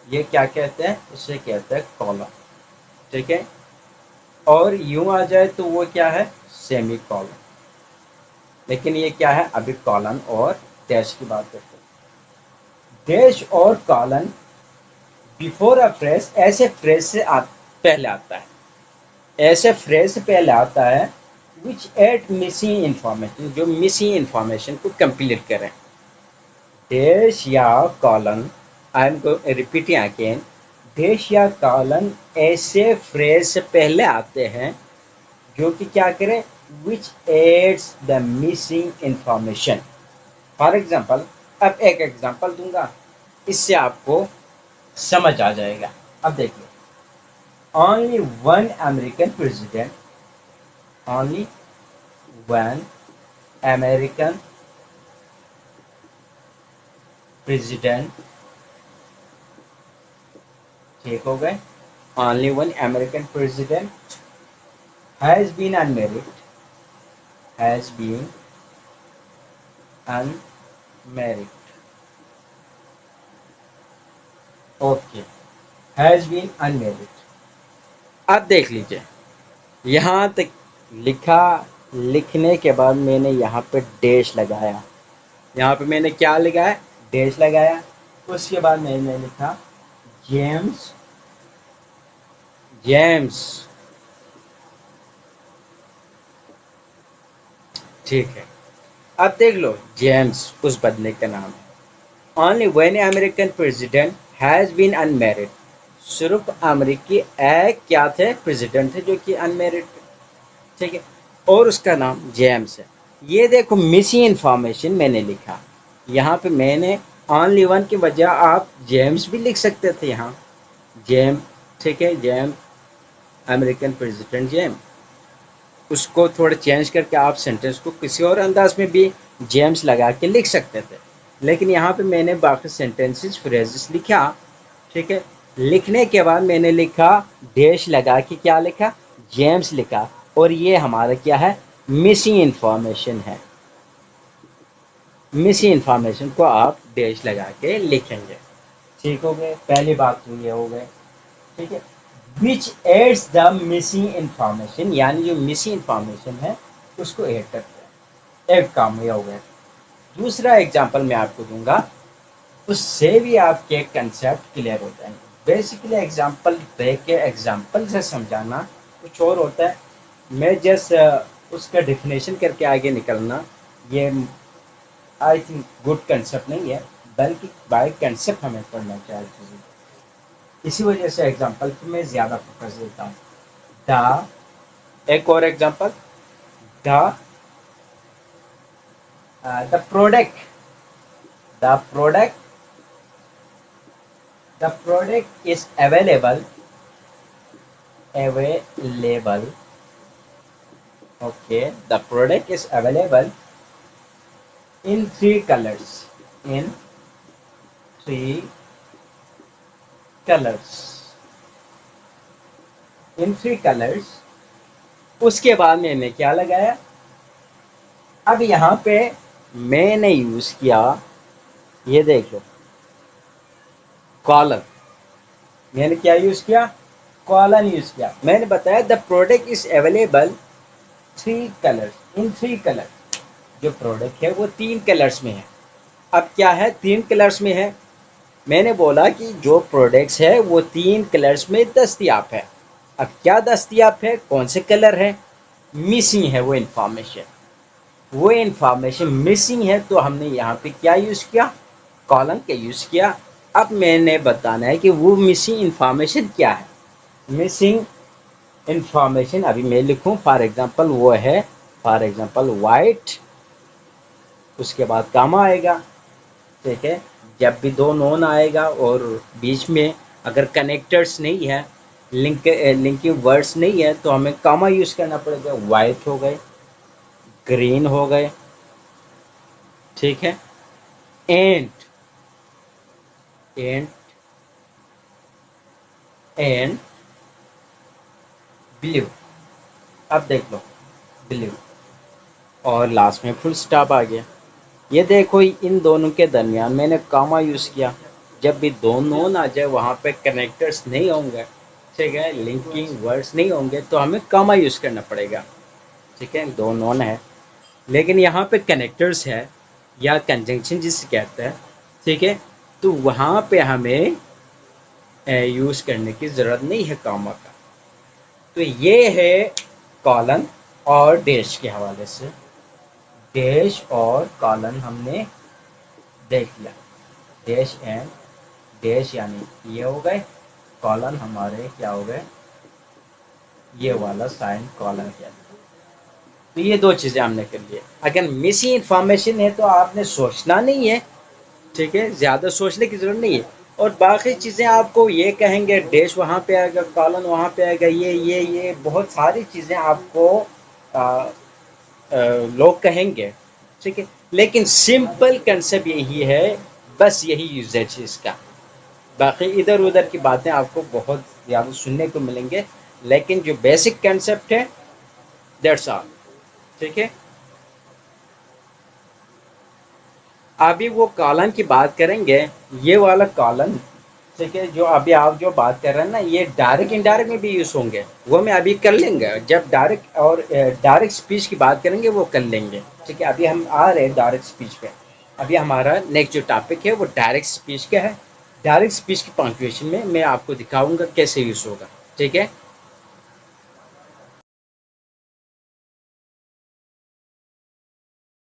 ये क्या कहते हैं, इसे कहते हैं कॉलन। ठीक है, और यूं आ जाए तो वो क्या है, सेमी कॉलन। लेकिन ये क्या है, अभी कॉलन और डैश की बात करते हैं। डैश और कॉलन बिफोर अ फ्रेज, ऐसे फ्रेज से पहले आता है, ऐसे फ्रेज से पहले आता है विच एट मिसिंग इंफॉर्मेशन, जो मिसिंग इंफॉर्मेशन को कंप्लीट करें। डैश या colon, I am repeating again, dash या कॉलन ऐसे फ्रेज से पहले आते हैं जो कि क्या करें, which aids the missing information. For example, अब एक एग्जाम्पल दूंगा, इससे आपको समझ आ जाएगा। अब देखिए, only one American president, only one American president, ठीक हो गए, only one American president has been unmarried, has been unmarried, okay, has been unmarried। अब देख लीजिए, यहाँ तक लिखा, लिखने के बाद मैंने यहाँ पे डैश लगाया, यहाँ पे मैंने क्या लगाया, डैश लगाया। उसके बाद मैंने लिखा जेम्स, जेम्स, ठीक है। अब देख लो, जेम्स उस बंदे का नाम है। Only one American president has been unmarried, सिर्फ अमेरिकी एक क्या थे, प्रेसिडेंट थे जो कि अनमेरिड थे। ठीक है, और उसका नाम जेम्स है। ये देखो मिसिंग इंफॉर्मेशन मैंने लिखा, यहाँ पे मैंने ओनली वन की बजाय आप जेम्स भी लिख सकते थे यहाँ, जेम, ठीक है, जेम, अमेरिकन प्रेसिडेंट जेम। उसको थोड़ा चेंज करके आप सेंटेंस को किसी और अंदाज में भी जेम्स लगा के लिख सकते थे, लेकिन यहाँ पे मैंने बाकी सेंटेंसेस फ्रेजेस लिखा। ठीक है, लिखने के बाद मैंने लिखा डैश लगा के, क्या लिखा, जेम्स लिखा, और ये हमारा क्या है, मिसिंग इंफॉर्मेशन है। मिसिंग इंफॉर्मेशन को आप डैश लगा के लिखेंगे। ठीक हो गए, पहली बात तो ये हो गए। ठीक है, विच एड्स द मिसिंग इंफॉर्मेशन, यानी जो मिसिंग इंफॉर्मेशन है उसको ऐड करते हैं। एक काम ये हो गया। दूसरा एग्जांपल मैं आपको दूंगा, उससे भी आपके कंसेप्ट क्लियर हो जाएंगे। बेसिकली एग्जांपल दे के एग्जांपल से समझाना कुछ और होता है, मैं जस्ट उसका डिफिनेशन करके आगे निकलना, ये आई थिंक गुड कंसेप्ट नहीं है, बल्कि बाय कंसेप्ट हमें पढ़ना चाहिए। इसी वजह से एग्जांपल पे मैं ज़्यादा फोकस देता हूँ। द, एक और example, the the product, the product, the product is available, available, okay, the product is available in three colours, in three colours, in three colours. उसके बाद मैंने क्या लगाया, अब यहाँ पे मैंने यूज किया, ये देख लो, कॉलन। मैंने क्या यूज किया, कॉलन यूज किया। मैंने बताया the product is available three colours, in three colour, जो प्रोडक्ट है वो तीन कलर्स में है। अब क्या है, तीन कलर्स में है, मैंने बोला कि जो प्रोडक्ट्स है वो तीन कलर्स में दस्तियाब है। अब क्या दस्तियाब है, कौन से कलर है, मिसिंग है वो इंफॉर्मेशन, वो इंफॉर्मेशन मिसिंग है, तो हमने यहाँ पे क्या यूज किया, कॉलन का यूज किया। अब मैंने बताना है कि वो मिसिंग इंफॉर्मेशन क्या है। मिसिंग इंफॉर्मेशन अभी मैं लिखूं, फॉर एग्जांपल वो है, फॉर एग्जांपल वाइट, उसके बाद कामा आएगा। ठीक है, जब भी दो नोन आएगा और बीच में अगर कनेक्टर्स नहीं है, लिंकिंग वर्ड्स नहीं है, तो हमें कामा यूज करना पड़ेगा। वाइट हो गए, ग्रीन हो गए, ठीक है, एंड, एंड, एंड ब्लू। अब देख लो, ब्लू, और लास्ट में फुल स्टॉप आ गया। ये देखो इन दोनों के दरमियान मैंने कामा यूज किया, जब भी दो नोन आ जाए वहाँ पे कनेक्टर्स नहीं होंगे, ठीक है, लिंकिंग वर्ड्स नहीं होंगे, तो हमें कॉमा यूज़ करना पड़ेगा। ठीक है, दो नोन है लेकिन यहाँ पे कनेक्टर्स है या कंजंक्शन जिसे कहते हैं, ठीक है, तो वहाँ पे हमें यूज़ करने की ज़रूरत नहीं है कॉमा का। तो ये है कॉलन और डैश के हवाले से। डैश और कॉलन हमने देख लिया। डैश एंड डैश यानी ये हो गए, कॉलन हमारे क्या हो गए, ये वाला साइन कॉलन किया। तो ये दो चीज़ें हमने कर लिए। अगर मिसिंग इन्फॉर्मेशन है तो आपने सोचना नहीं है, ठीक है, ज़्यादा सोचने की ज़रूरत नहीं है। और बाकी चीज़ें आपको ये कहेंगे डैश वहाँ पे आएगा, कॉलन वहाँ पे आएगा, ये बहुत सारी चीज़ें आपको लोग कहेंगे, ठीक है, लेकिन सिंपल कंसेप्ट यही है, बस यही यूजेज है इसका। बाकी इधर उधर की बातें आपको बहुत ज़्यादा सुनने को मिलेंगे, लेकिन जो बेसिक कंसेप्ट है दैट्स ऑल। ठीक है, अभी वो कॉलन की बात करेंगे। ये वाला कॉलन, ठीक है, जो अभी आप जो बात कर रहे हैं ना, ये डायरेक्ट इनडायरेक्ट में भी यूज़ होंगे, वो मैं अभी कर लेंगे। जब डायरेक्ट और डायरेक्ट स्पीच की बात करेंगे वो कर लेंगे। ठीक है, अभी हम आ रहे हैं डायरेक्ट स्पीच पे। अभी हमारा नेक्स्ट जो टॉपिक है वो डायरेक्ट स्पीच का है। डायरेक्ट स्पीच की पंक्चुएशन में मैं आपको दिखाऊंगा कैसे यूज़ होगा। ठीक है,